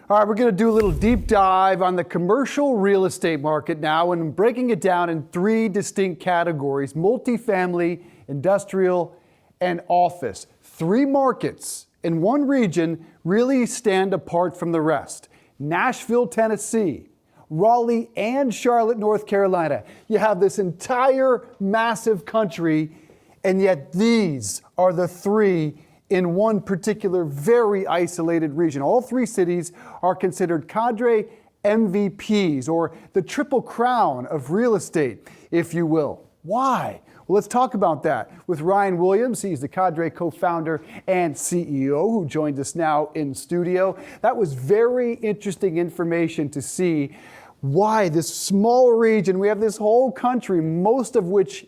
All right, we're going to do a little deep dive on the commercial real estate market now and breaking it down in three distinct categories: multifamily, industrial, and office. Three markets in one region really stand apart from the rest: Nashville, Tennessee, Raleigh, and Charlotte, North Carolina. You have this entire massive country, and yet these are the three in one particular very isolated region. All three cities are considered Cadre MVPs, or the triple crown of real estate, if you will. Why? Well, let's talk about that with Ryan Williams. He's the Cadre co-founder and CEO who joined us now in studio. That was very interesting information to see why this small region, we have this whole country, most of which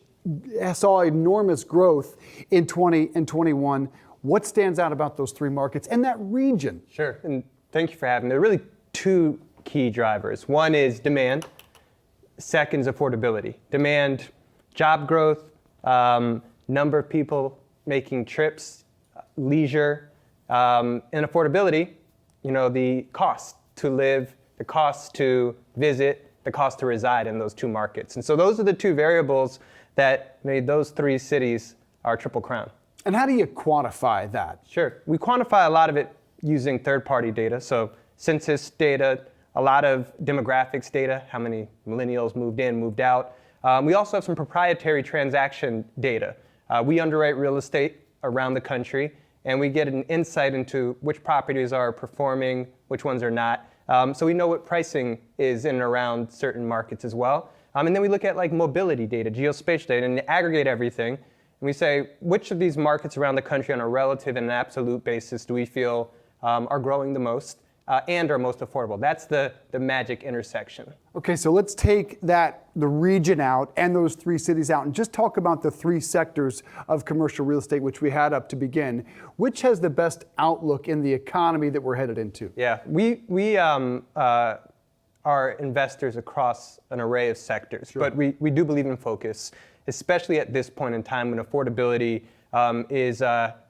saw enormous growth in 20 and 21. What stands out about those three markets and that region? Sure, and thank you for having me. There are really two key drivers. One is demand, second is affordability. Demand, job growth, number of people making trips, leisure, and affordability, the cost to live, the cost to visit, the cost to reside in those two markets. And so those are the two variables that made those three cities our triple crown. And how do you quantify that? Sure. We quantify a lot of it using third-party data. So census data, a lot of demographics data, how many millennials moved in, moved out. We also have some proprietary transaction data. We underwrite real estate around the country, and we get an insight into which properties are performing, which ones are not. So we know what pricing is in and around certain markets as well. And then we look at like mobility data, geospatial data, and aggregate everything. And we say, which of these markets around the country on a relative and an absolute basis do we feel are growing the most and are most affordable? That's the magic intersection. Okay, so let's take the region out and those three cities out and just talk about the three sectors of commercial real estate, which we had up to begin. Which has the best outlook in the economy that we're headed into? Yeah, we are investors across an array of sectors, Sure. But we do believe in focus, especially at this point in time when affordability is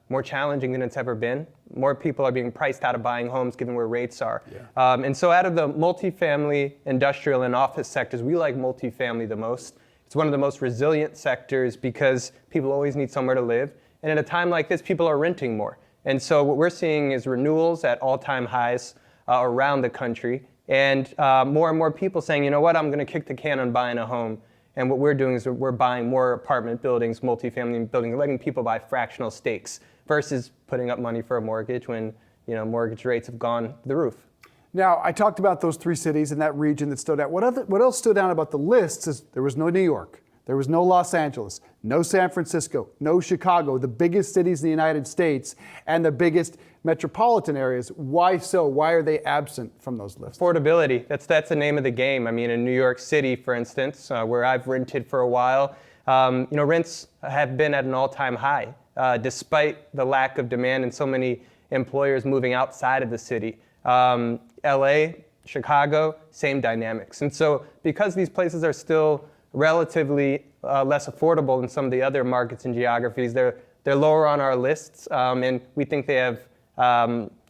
more challenging than it's ever been. More people are being priced out of buying homes given where rates are. Yeah. And so out of the multifamily, industrial, and office sectors, we like multifamily the most. It's one of the most resilient sectors because people always need somewhere to live. And at a time like this, people are renting more. And so what we're seeing is renewals at all-time highs around the country. And more and more people saying, you know what, I'm going to kick the can on buying a home. And what we're doing is we're buying more apartment buildings, multifamily buildings, letting people buy fractional stakes versus putting up money for a mortgage when mortgage rates have gone through the roof. Now, I talked about those three cities in that region that stood out. What else stood out about the list is there was no New York, there was no Los Angeles, no San Francisco, no Chicago, the biggest cities in the United States and the biggest metropolitan areas. Why so? Why are they absent from those lists? Affordability, that's the name of the game. I mean, in New York City, for instance, where I've rented for a while, rents have been at an all-time high, despite the lack of demand and so many employers moving outside of the city. LA, Chicago, same dynamics. And so because these places are still relatively less affordable than some of the other markets and geographies, they're lower on our lists, and we think they have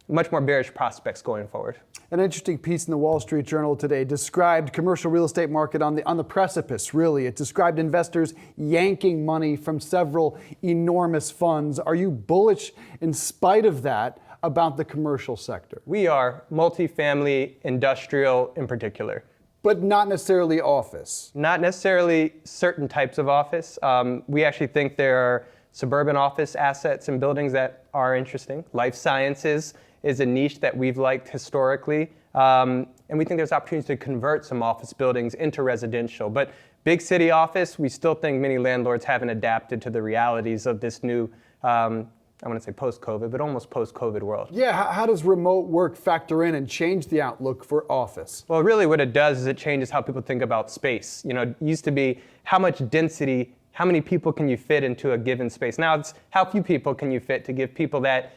much more bearish prospects going forward. An interesting piece in the Wall Street Journal today described commercial real estate market on the precipice, really. It described investors yanking money from several enormous funds. Are you bullish in spite of that about the commercial sector? We are, multifamily, industrial in particular. But not necessarily office. Not necessarily certain types of office. We actually think there are suburban office assets and buildings that are interesting. Life sciences is a niche that we've liked historically. And we think there's opportunities to convert some office buildings into residential. But big city office, we still think many landlords haven't adapted to the realities of this new, I want to say post-COVID, but almost post-COVID world. Yeah, how does remote work factor in and change the outlook for office? Well, really what it does is it changes how people think about space. It used to be how much density, how many people can you fit into a given space? Now it's how few people can you fit to give people that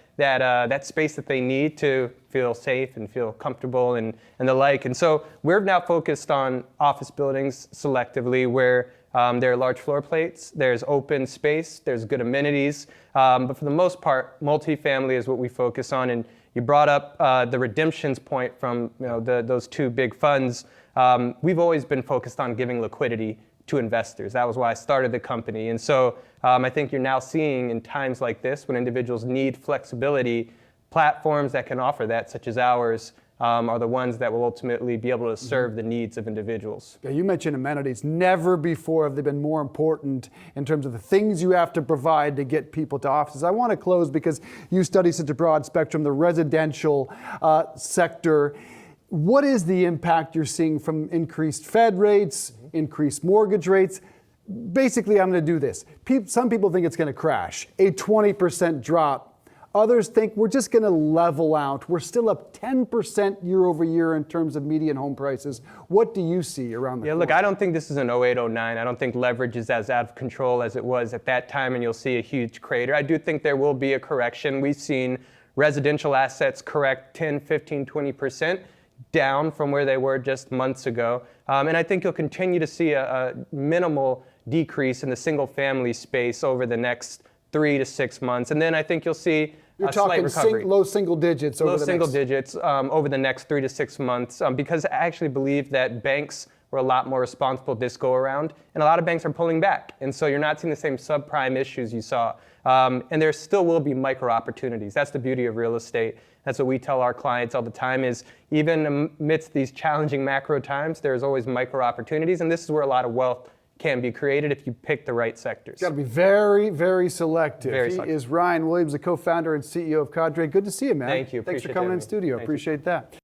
space that they need to feel safe and feel comfortable and the like. And so we're now focused on office buildings selectively where there are large floor plates, there's open space, there's good amenities. But for the most part, multifamily is what we focus on. And You brought up the redemptions point from those two big funds. We've always been focused on giving liquidity to investors. That was why I started the company. And so I think you're now seeing in times like this, when individuals need flexibility, platforms that can offer that, such as ours, are the ones that will ultimately be able to serve the needs of individuals. Yeah, you mentioned amenities. Never before have they been more important in terms of the things you have to provide to get people to offices. I want to close because you study such a broad spectrum, the residential sector. What is the impact you're seeing from increased Fed rates, increased mortgage rates? Basically, I'm going to do this. Some people think it's going to crash, a 20% drop. Others think we're just going to level out. We're still up 10% year over year in terms of median home prices. What do you see around the corner? Look, I don't think this is an 08, 09. I don't think leverage is as out of control as it was at that time, and you'll see a huge crater. I do think there will be a correction. We've seen residential assets correct 10, 15, 20% down from where they were just months ago. And I think you'll continue to see a minimal decrease in the single family space over the next 3 to 6 months. And then I think you'll see You're a slight recovery. Low single digits over over the next 3 to 6 months, because I actually believe that banks were a lot more responsible this go around, and a lot of banks are pulling back. And so you're not seeing the same subprime issues you saw. And there still will be micro opportunities. That's the beauty of real estate. That's what we tell our clients all the time is even amidst these challenging macro times, there's always micro opportunities. And this is where a lot of wealth can be created if you pick the right sectors. Got to be very, very selective. Very he selective. is Ryan Williams, the co-founder and CEO of Cadre. Good to see you, man. Thank you. Thanks for Appreciate coming having in me. studio. Thank you. Appreciate that.